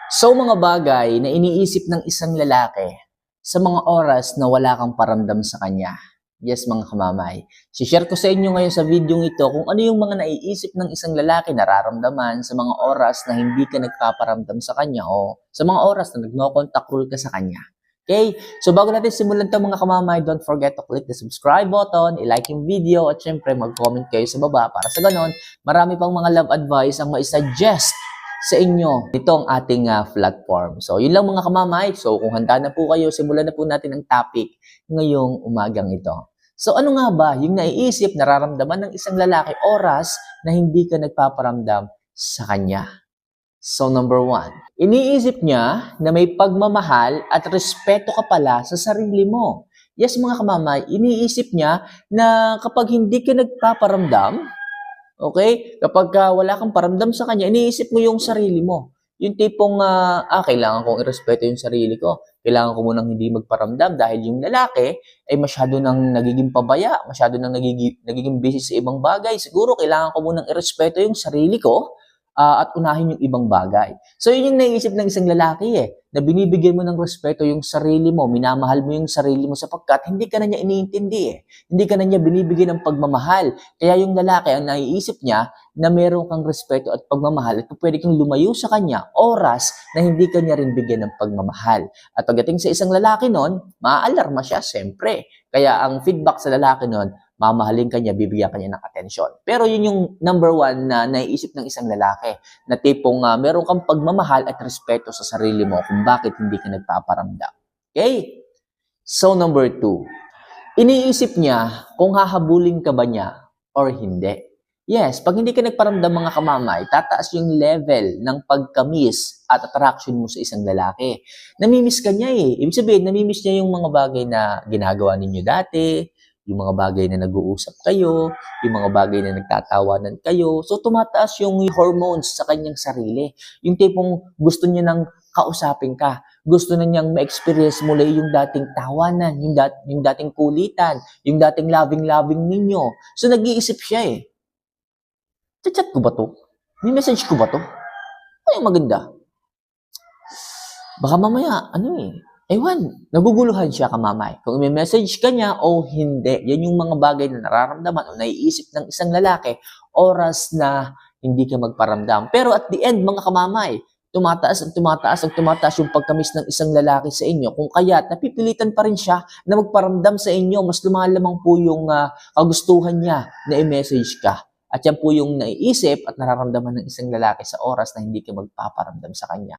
So mga bagay na iniisip ng isang lalaki sa mga oras na wala kang paramdam sa kanya. Yes mga kamamay. Share ko sa inyo ngayon sa video ito kung ano yung mga naiisip ng isang lalaki nararamdaman sa mga oras na hindi ka nagpaparamdam sa kanya o sa mga oras na nagno-contact rule ka sa kanya. Okay? So bago natin simulan ito mga kamamay, don't forget to click the subscribe button, i-like yung video at syempre mag-comment kayo sa baba para sa ganon marami pang mga love advice ang mai-suggest sa inyo itong ating platform. So, yun lang mga kamamay. So, kung handa na po kayo, simulan na po natin ang topic ngayong umagang ito. So, ano nga ba yung naiisip, nararamdaman ng isang lalaki oras na hindi ka nagpaparamdam sa kanya? So, number 1, iniisip niya na may pagmamahal at respeto ka pala sa sarili mo. Yes, mga kamamay, iniisip niya na kapag hindi ka nagpaparamdam, okay? Kapag wala kang paramdam sa kanya, iniisip mo yung sarili mo. Yung tipong, kailangan kong irespeto yung sarili ko. Kailangan ko munang hindi magparamdam dahil yung lalaki ay masyado nang nagiging pabaya, masyado nang nagiging busy sa ibang bagay. Siguro kailangan ko munang irespeto yung sarili ko at unahin yung ibang bagay. So yun yung naiisip ng isang lalaki na binibigyan mo ng respeto yung sarili mo, minamahal mo yung sarili mo sapagkat hindi ka na niya iniintindi Hindi ka na niya binibigyan ng pagmamahal. Kaya yung lalaki, ang naiisip niya na meron kang respeto at pagmamahal at pwede kang lumayo sa kanya oras na hindi ka niya rin bigyan ng pagmamahal. At pagdating sa isang lalaki nun, maaalarma siya, siyempre. Kaya ang feedback sa lalaki nun, mamahalin ka niya, bibigyan ka niya ng atensyon. Pero yun yung number 1 na naiisip ng isang lalaki, na tipong meron kang pagmamahal at respeto sa sarili mo kung bakit hindi ka nagpaparamdam. Okay? So number 2, iniisip niya kung hahabulin ka ba niya or hindi. Yes, pag hindi ka nagparamdam mga kamamay, tataas yung level ng pagkamis at attraction mo sa isang lalaki. Namimiss ka niya Ibig sabihin, namimiss niya yung mga bagay na ginagawa ninyo dati, yung mga bagay na nag-uusap kayo, yung mga bagay na nagtatawanan kayo. So, tumataas yung hormones sa kanyang sarili. Yung tipong gusto niya nang kausapin ka. Gusto na niyang ma-experience muli yung dating tawanan, yung dating kulitan, yung dating loving-loving ninyo. So, nag-iisip siya Chat ko ba to? May message ko ba to? Ay, maganda. Baka mamaya, ewan, naguguluhan siya kamamay. Kung may message ka niya o hindi, yan yung mga bagay na nararamdaman o naiisip ng isang lalaki, oras na hindi ka magparamdam. Pero at the end, mga kamamay, tumataas yung pagkamis ng isang lalaki sa inyo. Kung kaya't napipilitan pa rin siya na magparamdam sa inyo, mas lumalamang po yung kagustuhan niya na i-message ka. At yan po yung naiisip at nararamdaman ng isang lalaki sa oras na hindi ka magpaparamdam sa kanya.